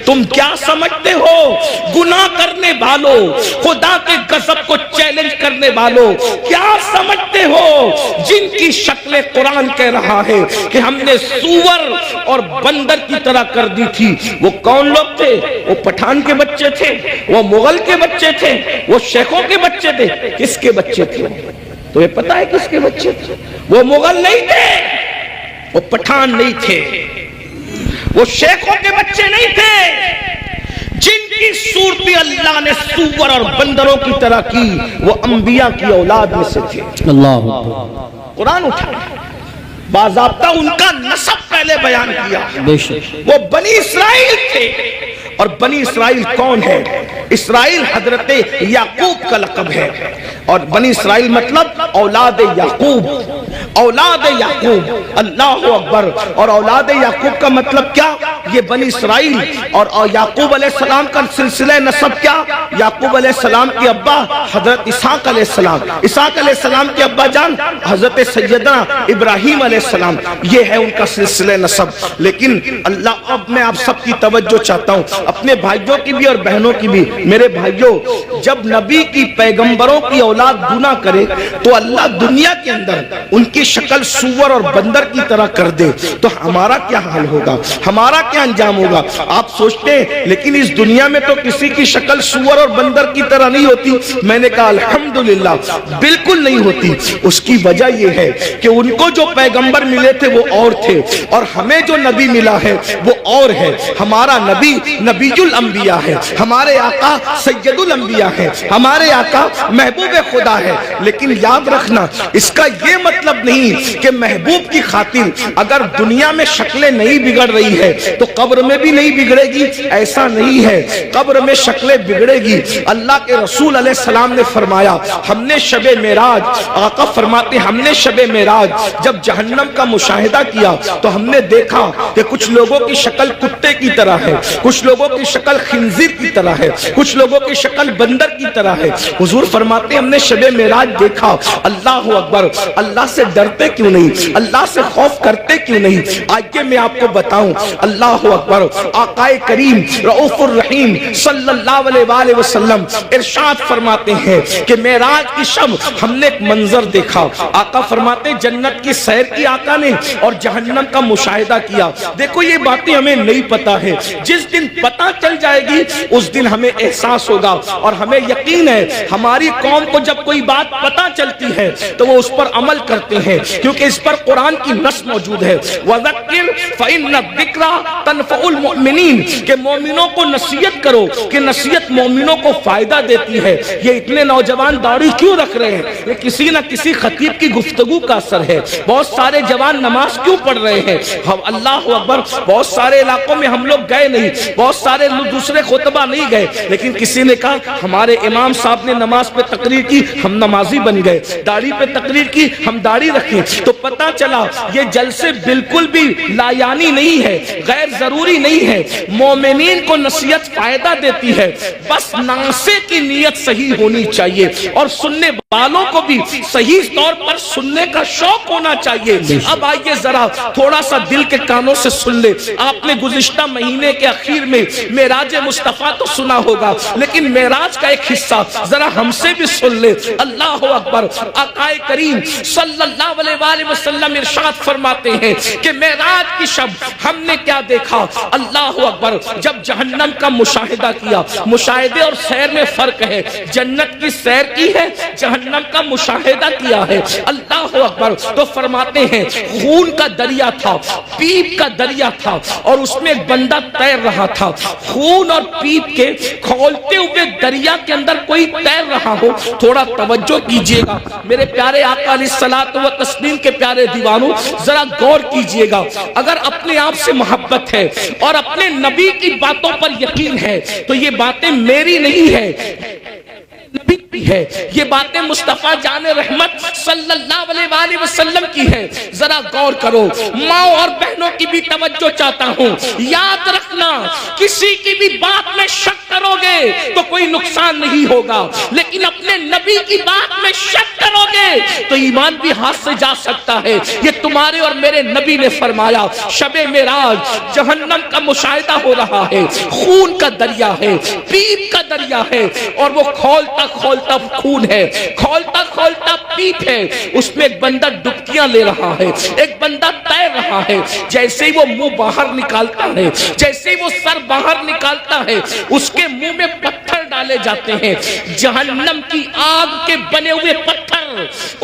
تم کیا سمجھتے ہو گناہ کرنے والوں، خدا کے غضب کو چیلنج کرنے والوں، کیا سمجھتے ہو جن کی شکل قرآن کہہ رہا ہے کہ ہم نے سور اور بندر کی طرح کر دی تھی؟ وہ کون لوگ تھے؟ وہ پٹھان کے بچے تھے، وہ مغل کے بچے تھے، وہ شیخوں کے بچے تھے۔ کس کے بچے تھے؟ تو یہ پتا ہے کس کے بچے تھے؟ وہ مغل نہیں تھے، وہ پٹھان نہیں تھے، وہ شیخوں کے بچے نہیں تھے۔ جن کی صورت اللہ نے سور اور بندروں کی طرح کی وہ انبیاء کی اولاد میں سے تھے۔ اللہ قرآن اٹھا باضابطہ ان کا نسب پہلے بیان کیا۔ بے شک وہ بنی اسرائیل تھے، اور بنی اسرائیل کون ہے؟ اسرائیل حضرت یعقوب کا لقب ہے، اور بنی اسرائیل مطلب اولاد یعقوب، اولاد یعقوب، اللہ اکبر۔ اور اولاد یعقوب کا مطلب کیا؟ یہ بنی اسرائیل اور یعقوب علیہ السلام کا سلسلہ نسب کیا؟ یعقوب علیہ السلام کے ابا حضرت اسحاق علیہ السلام، اسحاق علیہ السلام کے ابا جان حضرت سیدنا ابراہیم علیہ السلام، یہ ہے ان کا سلسلہ نسب۔ لیکن اللہ، اب میں آپ سب کی توجہ چاہتا ہوں، اپنے بھائیوں کی بھی اور بہنوں کی بھی۔ میرے بھائیوں، جب نبی کی پیغمبروں کی اولاد گناہ کرے تو اللہ دنیا کے اندر ان کی شکل سور اور بندر کی طرح کر دے تو ہمارا کیا حال ہوگا، ہمارا کیا انجام ہوگا؟ آپ سوچتے ہیں لیکن اس دنیا میں تو کسی کی شکل سور اور بندر کی طرح نہیں ہوتی۔ میں نے کہا الحمدللہ بالکل نہیں ہوتی۔ اس کی وجہ یہ ہے کہ ان کو جو پیغمبر ملے تھے وہ اور تھے، اور ہمیں جو نبی ملا ہے وہ اور ہے۔ ہمارا نبی نبی الانبیاء ہے، ہمارے آقا سید الانبیاء ہے، ہمارے آقا محبوب خدا ہے۔ لیکن یاد رکھنا، اس کا یہ مطلب نہیں کہ محبوب کی خاطر اگر دنیا میں شکلیں نہیں بگڑ رہی ہے تو قبر میں بھی نہیں بگڑے گی، ایسا نہیں ہے۔ قبر میں شکلیں بگڑے گی۔ اللہ کے رسول علیہ السلام نے فرمایا، ہم نے شب معراج، آقا فرماتے ہم نے شب معراج جب جہنم کا مشاہدہ کیا تو ہم نے دیکھا کہ کچھ لوگوں کی شکل کتے کی طرح ہے، کچھ لوگوں کی شکل خنزیر کی طرح ہے، کچھ لوگوں کی شکل بندر کی طرح ہے۔ حضور فرماتے ہم نے شب معراج دیکھا، اللہ اکبر، اللہ سے ڈرتے کیوں نہیں، اللہ سے خوف کرتے کیوں نہیں؟ آئیے میں آپ کو بتاؤں، اللہ اکبر، آقا کریم رؤوف الرحیم صلی اللہ علیہ وآلہ وسلم ارشاد فرماتے ہیں کہ معراج کی شب ہم نے ایک منظر دیکھا۔ آقا فرماتے جنت کی سیر کی آقا نے اور جہنم کا مشاہدہ کیا۔ دیکھو یہ باتیں ہمیں نہیں پتا ہے، جس دن پتا چل جائے گی اس دن ہمیں احساس ہوگا، اور ہمیں یقین ہے ہماری قوم کو جب کوئی بات پتا چلتی ہے تو وہ اس پر عمل کرتے ہیں، کیونکہ اس پر قرآن کی نص موجود ہے، وَذَكِّرْ فَإِنَّ الذِّكْرَىٰ تَنفَعُ الْمُؤْمِنِينَ، کہ مومنوں کو نصیحت کرو کہ نصیحت مومنوں کو فائدہ دیتی ہے۔ یہ اتنے نوجوان داڑھی کیوں رکھ رہے ہیں؟ یہ کسی نہ کسی خطیب کی گفتگو کا اثر ہے۔ بہت سارے جوان نماز کیوں پڑھ رہے ہیں؟ اللہ اکبر، بہت سارے علاقوں میں ہم لوگ گئے نہیں، بہت سارے دوسرے خطبہ نہیں گئے، لیکن کسی نے کہا ہمارے امام صاحب نے نماز پہ تقریر کی، ہم نمازی بن گئے، داڑھی پہ تقریر کی، ہم داڑھی رکھیں۔ تو پتا چلا یہ جلسے بالکل بھی لایانی نہیں ہے، غیر ضروری نہیں ہے۔ مومنین کو نصیحت فائدہ دیتی ہے، بس ناصح کی نیت صحیح ہونی چاہیے، اور سننے والوں کو بھی صحیح طور پر سننے کا شوق ہونا چاہیے۔ اب آئیے ذرا تھوڑا سا دل کے کانوں سے سن لے۔ آپ نے گزشتہ مہینے کے اخیر میں معراج مصطفیٰ تو سنا ہوگا، لیکن معراج کا ایک حصہ ذرا ہم سے بھی سن لے۔ اللہ اکبر، آقا کریم صلی اللہ علیہ وآلہ وسلم ارشاد فرماتے ہیں کہ معراج کی شب ہم نے کیا دیکھا؟ اللہ اکبر، جب جہنم کا مشاہدہ کیا۔ مشاہدے اور سیر میں فرق ہے، جنت کی سیر کی ہے، جہنم کا مشاہدہ کیا ہے۔ اللہ اکبر، تو فرماتے ہیں خون کا دریا تھا، پیپ کا دریا تھا، اور اس میں ایک بندہ تیر رہا تھا۔ خون اور پیپ کے کھولتے ہوئے دریا کے اندر کوئی تیر رہا ہو، تھوڑا توجہ کیجئے گا میرے پیارے آقا علیہ الصلوۃ والتسلیم کے پیارے دیوانوں، ذرا غور کیجئے گا۔ اگر اپنے آپ سے محبت ہے اور اپنے نبی کی باتوں پر یقین ہے تو یہ باتیں میری نہیں ہے، نبی کی ہے، یہ باتیں مصطفیٰ جان رحمت صلی اللہ علیہ وسلم کی ہے۔ ذرا غور کرو، ماں اور بہنوں کی بھی توجہ چاہتا ہوں، یاد رکھنا کسی کی بھی بات میں شک کرو گے تو کوئی نقصان نہیں ہوگا، لیکن اپنے نبی کی بات میں شک کرو گے تو ایمان بھی ہاتھ سے جا سکتا ہے۔ یہ تمہارے اور میرے نبی نے فرمایا، شب معراج جہنم کا مشاہدہ ہو رہا ہے، خون کا دریا ہے، پیپ کا دریا ہے، اور وہ کھولتا کھولتا خون ہے، کھولتا کھولتا پیپ ہے، اس میں ایک بندہ ڈبکیاں لے رہا ہے، ایک بندہ تیر رہا ہے۔ جیسے ہی وہ منہ باہر نکالتا ہے، جیسے ہی وہ سر باہر نکالتا ہے، اس کے منہ میں پتھر ڈالے جاتے ہیں، جہنم کی آگ کے بنے ہوئے پتھر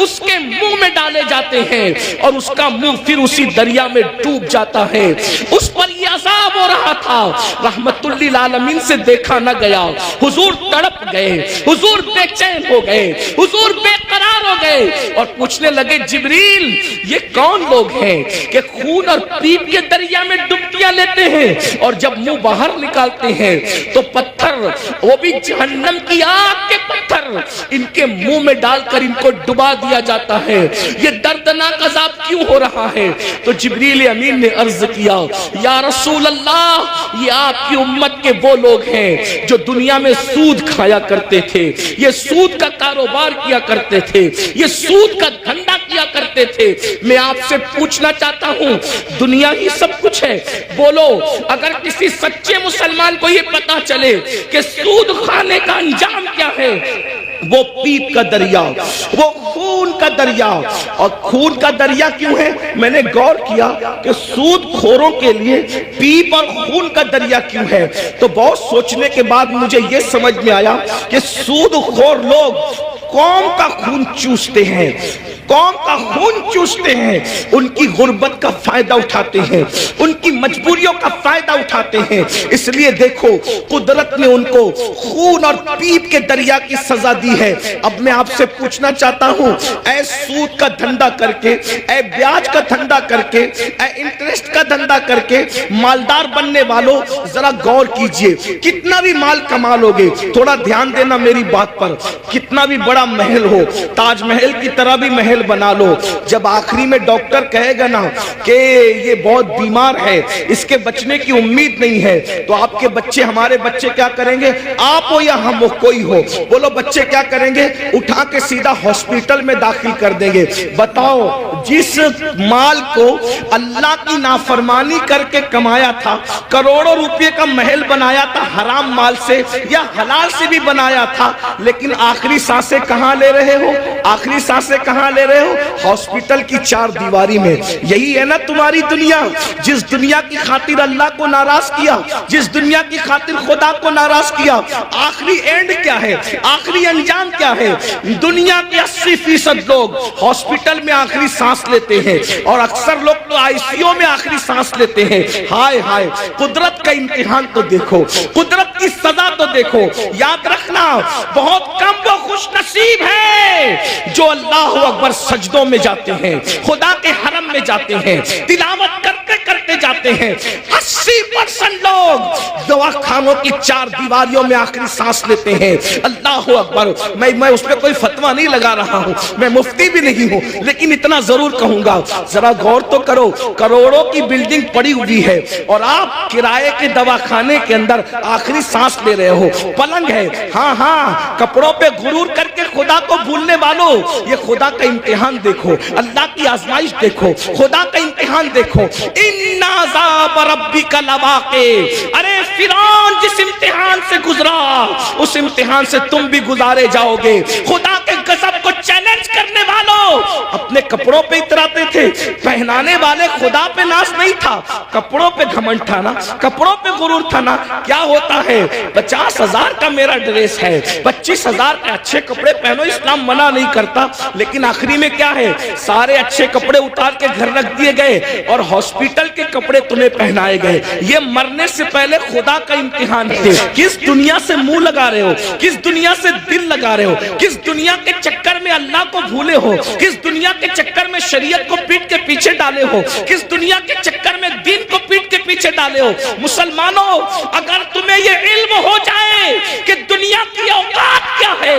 اس کے منہ میں ڈالے جاتے ہیں، اور اس کا منہ پھر اسی دریا میں ڈوب جاتا ہے۔ اس پر یہ عذاب ہو رہا تھا، رحمت للعالمین سے دیکھا نہ گیا، حضور تڑپ گئے، حضور بے چین ہو گئے، حضور بے قرار ہو گئے، اور پوچھنے لگے جبریل یہ کون لوگ ہیں کہ خون اور پیپ کے دریا میں ڈبکیاں لیتے ہیں اور جب منہ باہر نکالتے ہیں تو پتھر، وہ بھی جہنم کی آگ کے پتھر، ان کے منہ میں ڈال کر ان کو ڈبا دیا جاتا ہے۔ یہ دردناک عذاب کیوں ہو رہا ہے؟ تو جبریل امین نے عرض کیا، یا رسول اللہ یہ آپ کی امت کے وہ لوگ ہیں جو دنیا میں سود کھایا کرتے تھے، یہ سود کا کاروبار کیا کرتے تھے، یہ سود کا دھندا کیا کرتے تھے۔ میں آپ سے پوچھنا چاہتا ہوں، دنیا ہی سب کچھ ہے، بولو اگر کسی سچے مسلمان کو یہ پتا چلے کہ سود کھانے کا انجام کیا ہے، وہ پیپ کا دریا، وہ خون کا دریا۔ اور خون کا دریا کیوں ہے؟ میں نے غور کیا کہ سود خوروں کے لیے پیپ اور خون کا دریا کیوں ہے، تو بہت سوچنے کے بعد مجھے یہ سمجھ میں آیا کہ سود خور لوگ قوم کا خون چوستے ہیں، قوم کا خون چوستے ہیں، ان کی غربت کا فائدہ اٹھاتے ہیں، ان کی مجبوریوں کا فائدہ اٹھاتے ہیں۔ اس لیے دیکھو قدرت نے ان کو خون اور پیپ کے دریا کی سزا دی ہے۔ اب میں آپ سے پوچھنا چاہتا ہوں، اے سود کا دھندا کر کے، اے بیاج کا دھندا کر کے، اے انٹرسٹ کا دھندا کر کے مالدار بننے والوں، ذرا غور کیجئے، کتنا بھی مال کما لوگے، تھوڑا دھیان دینا میری بات پر، کتنا بھی بڑا محل ہو، تاج محل کی طرح بھی محل بنا لو، جب آخری میں ڈاکٹر کہے گا نا کہ یہ بہت بیمار ہے، اس کے بچنے کی امید نہیں ہے، تو آپ کے بچے، ہمارے بچے کیا کریں گے؟ آپ ہو یا ہم ہو، کوئی ہو، بولو بچے کیا کریں گے؟ اٹھا کے سیدھا ہاسپٹل میں داخل کر دیں گے۔ بتاؤ جس مال کو اللہ کی نافرمانی کر کے کمایا تھا، کروڑوں روپے کا محل بنایا تھا حرام مال سے یا حلال سے بھی بنایا تھا، لیکن آخری سانسیں کہاں لے رہے ہو؟ آخری سانسیں کہاں لے رہے ہو؟ ہاسپٹل کی چار دیواری میں۔ یہی ہے نا تمہاری دنیا، جس دنیا کی خاطر اللہ کو ناراض کیا، جس دنیا کی خاطر خدا کو ناراض کیا، آخری اینڈ کیا ہے؟ آخری انجام کیا ہے؟ دنیا کے 80% لوگ ہاسپٹل میں آخری سانس لیتے ہیں، اور اکثر لوگ تو آئی سی یو میں آخری سانس لیتے ہیں۔ ہائے ہائے، قدرت کا امتحان تو دیکھو، قدرت کی سزا تو دیکھو۔ یاد رکھنا، بہت کم وہ خوش نصیب ہے جو اللہ اکبر سجدوں میں جاتے ہیں، خدا کے حرم میں جاتے ہیں، تلاوت کرتے کرتے جاتے ہیں۔ 80% لوگ دوا خانوں کی چار دیواریوں میں آخری سانس لیتے ہیں۔ اللہ اکبر، میں اس پہ کوئی فتویٰ نہیں لگا رہا ہوں، میں مفتی بھی نہیں ہوں، لیکن اتنا ضرور کہوں گا، ذرا غور تو کرو، کروڑوں کی بلڈنگ پڑی ہوئی ہے اور آپ کرائے کے دواخانے کے اندر آخری سانس لے رہے ہو۔ پلنگ ہے، ہاں ہاں، کپڑوں پہ غرور کر کے خدا کو بھولنے والوں، یہ خدا کا امتحان دیکھو، اللہ کی آزمائش دیکھو، خدا کا امتحان دیکھو۔ ان عذاب ربک لواقع، ارے فرعون جس امتحان سے گزرا، اس امتحان سے تم بھی گزارے جاؤ گے۔ خدا کے غضب کو چیلنج کرنے والوں اپنے کپڑوں پہ اتراتے تھے، پہنانے والے خدا پہ ناز نہیں تھا، کپڑوں پہ گھمنڈ تھا نا، کپڑوں پہ غرور تھا نا۔ کیا ہوتا ہے؟ 50,000 کا میرا ڈریس ہے، 25,000 کے اچھے کپڑے پہنو، اسلام منع نہیں کرتا، لیکن آخری میں کیا ہے؟ سارے اچھے کپڑے اتار کے گھر رکھ دیے گئے اور ہاسپٹل کے کپڑے تمہیں پہنائے گئے۔ یہ مرنے سے پہلے خدا کا امتحان ہے۔ کس دنیا سے منہ لگا رہے ہو؟ کس دنیا سے دل لگا رہے ہو؟ کس دنیا کے چکر میں اللہ کو بھولے ہو؟ کس دنیا کے چکر میں شریعت کو پیٹ کے پیچھے ڈالے ہو؟ کس دنیا کے چکر میں دین کو پیٹ کے پیچھے ڈالے ہو؟ مسلمانوں، اگر تمہیں یہ علم ہو جائے کہ دنیا کی اوقات کیا ہے،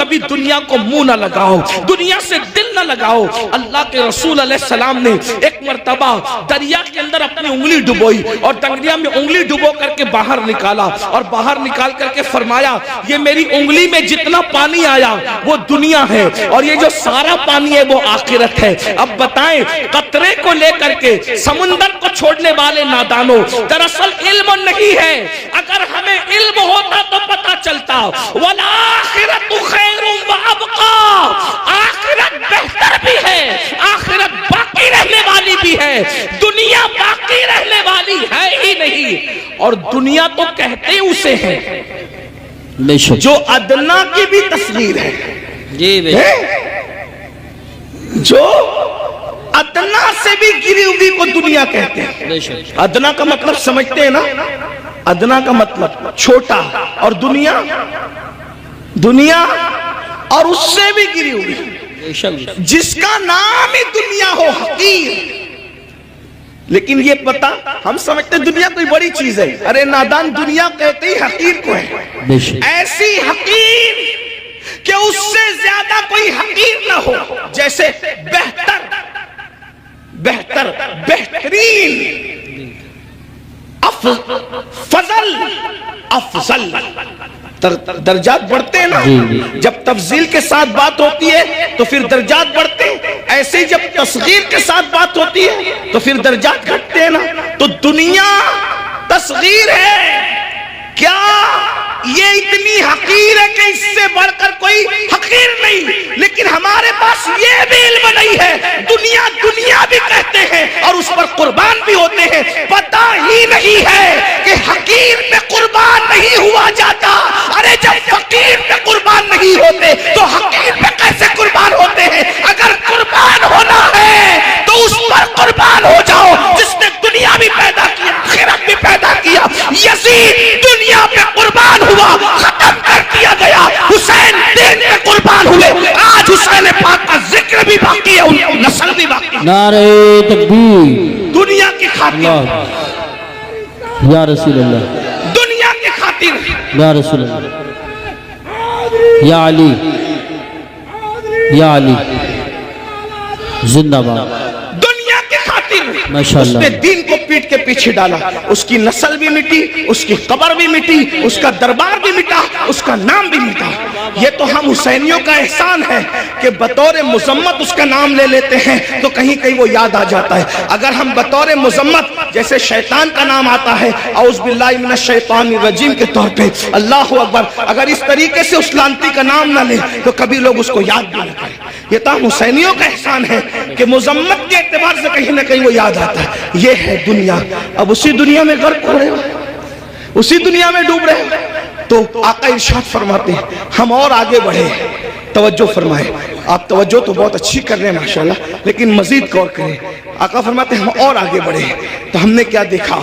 کبھی دنیا کو منہ نہ لگاؤ، دنیا سے دل نہ لگاؤ۔ اللہ کے رسول علیہ السلام نے ایک مرتبہ دریا کے اندر اپنی انگلی ڈبوئی اور دریا میں انگلی ڈبو کر کے باہر نکالا، اور باہر نکال کر کے فرمایا یہ میری انگلی میں جتنا پانی آیا وہ دنیا ہے، اور یہ جو سارا پانی ہے وہ آخرت ہے۔ اب بتائیں قطرے کو لے کر کے سمندر کو چھوڑنے والے نادانوں، دراصل علم نہیں ہے۔ اگر ہمیں علم ہوتا تو پتہ چلتا وَالْآخِرَةُ خَيْرٌ وَأَبْقَىٰ، آخرت بہتر بھی ہے، آخرت باقی رہنے والی بھی ہے، دنیا باقی رہنے والی ہے ہی نہیں۔ اور دنیا تو کہتے اسے ہیں جو ادنا کی بھی تصغیر ہے، جو ادنا سے بھی گری ہوئی کو دنیا کہتے ہیں۔ ادنا کا مطلب سمجھتے ہیں نا، ادنا کا مطلب چھوٹا، اور دنیا دنیا اور اس سے بھی گری ہوئی، جس کا نام ہی دنیا ہو حقیر۔ لیکن یہ پتا ہم سمجھتے ہیں دنیا کوئی بڑی چیز ہے، ارے نادان دنیا کہتے ہی حقیر کو ہے، ایسی حقیر کہ اس سے زیادہ کوئی حقیر نہ ہو، جیسے بہتر بہتر بہترین، فضل افضل، درجات بڑھتے ہیں نا، جب تفضیل کے ساتھ بات ہوتی ہے تو پھر درجات بڑھتے ہیں، ایسے جب تصغیر کے ساتھ بات ہوتی ہے تو پھر درجات گھٹتے ہیں نا۔ تو دنیا تصغیر ہے، کیا یہ اتنی حقیر ہے کہ اس سے بڑھ کر کوئی حقیر نہیں، لیکن ہمارے پاس یہ بھی علم نہیں ہے، دنیا دنیا بھی کہتے ہیں اور اس پر قربان بھی ہوتے ہیں، پتہ ہی نہیں ہے کہ حقیر پہ قربان نہیں ہوا جاتا۔ ارے جب فقیر پہ قربان نہیں ہوتے تو حقیر پہ کیسے قربان ہوتے ہیں؟ اگر قربان ہونا ہے تو اس پر قربان ہو جاؤ جس نے دنیا بھی پیدا کیا، آخرت بھی پیدا کیا۔ یزید دنیا پہ قربان ہوا، ختم کر دیا گیا، حسین دین پہ قربان ہوئے، آج حسین پاک کا ذکر بھی باقی ہے، ان کی نسل بھی باقی ہے۔ نعرہ تکبیر، دنیا کی خاطر، یا رسول اللہ، دنیا کی خاطر، یا رسول اللہ، یا علی، یا علی زندہ باد، دنیا کی خاطر اس ماشاءاللہ، نے دین کو پیٹ کے پیچھے ڈالا، اس کی نسل بھی مٹی، اس کی قبر بھی مٹی، اس کا دربار بھی مٹا، اس کا نام بھی مٹا۔ یہ تو ہم حسینیوں کا احسان ہے کہ بطور مذمت اس کا نام لے لیتے ہیں تو کہیں کہیں وہ یاد آ جاتا ہے۔ اگر ہم بطور مذمت جیسے شیطان کا نام آتا ہے اعوذ باللہ من الشیطان الرجیم کے طور پہ، اللہ اکبر، اگر اس طریقے سے اس لعنتی کا نام نہ لے تو کبھی لوگ اس کو یاد بھی نہ کریں۔ یہ تو ہم حسینیوں کا احسان ہے کہ مذمت کے اعتبار سے کہیں نہ کہیں وہ یاد آتا ہے۔ یہ ہے دنیا، اب اسی دنیا میں غرق ہو رہے ہو، اسی دنیا میں ڈوب رہے ہو۔ تو آقا ارشاد فرماتے ہیں ہم اور آگے بڑھے، توجہ فرمائیں، آپ توجہ تو بہت اچھی کر رہے ہیں ماشاءاللہ، لیکن مزید غور کریں۔ آقا فرماتے ہیں ہم اور آگے بڑھے، تو ہم نے کیا دیکھا؟